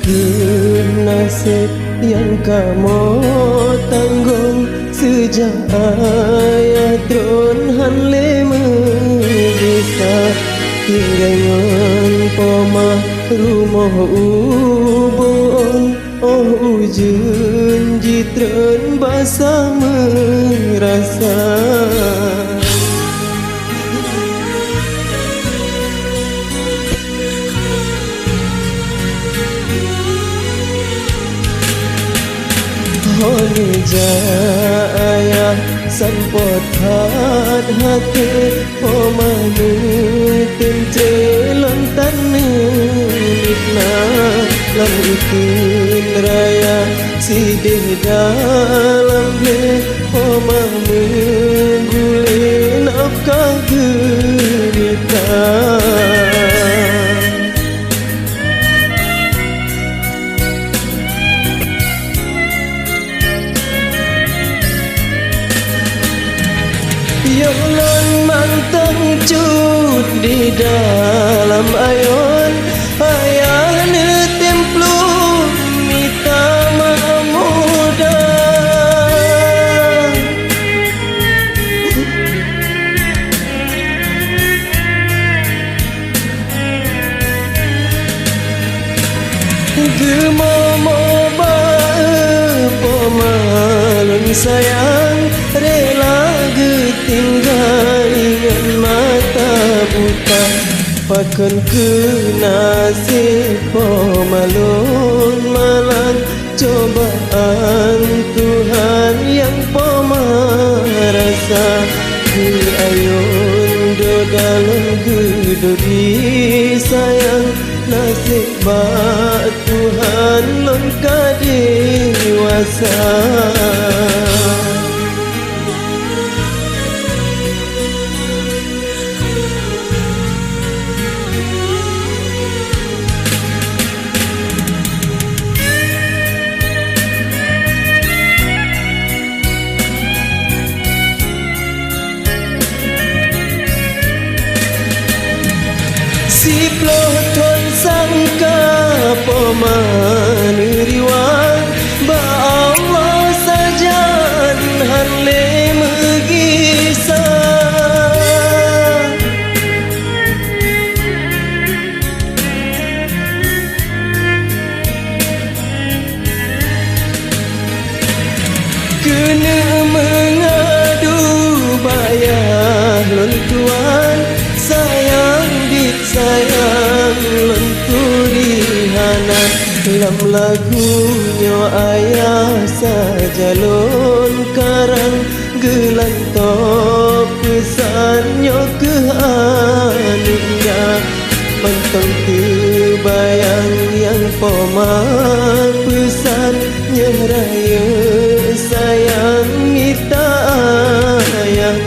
ke nasib yang kamu tanggung sejak ayah drone hanle bisa tinggalkan poma rumah ubon ujung jitren basah merasa Oleh jaya sampot hati pemanu tente lontan nikna lam ikin raya sidih dalam le pemanu gule nafkah gerita Yang lon mantang cut di dalam ayon ayah netemplu mita muda Gemomo ba pemalun sayang rela tinggal ingat mata buta pakan ke nasib pemalun malang cobaan Tuhan yang pemarasa di ayun do dalam gedori sayang nasib bak Tuhan lon kadewasa Si ploton sangka pemaneriwan ba Allah sajan hanle megisa kena mengadu bayar lon tuan sayang lenturi hanan lam lagunya ayah saja lon karang gelantop kesannya ke anunya mentong terbayang yang pomar pesannya raya sayang mita ayah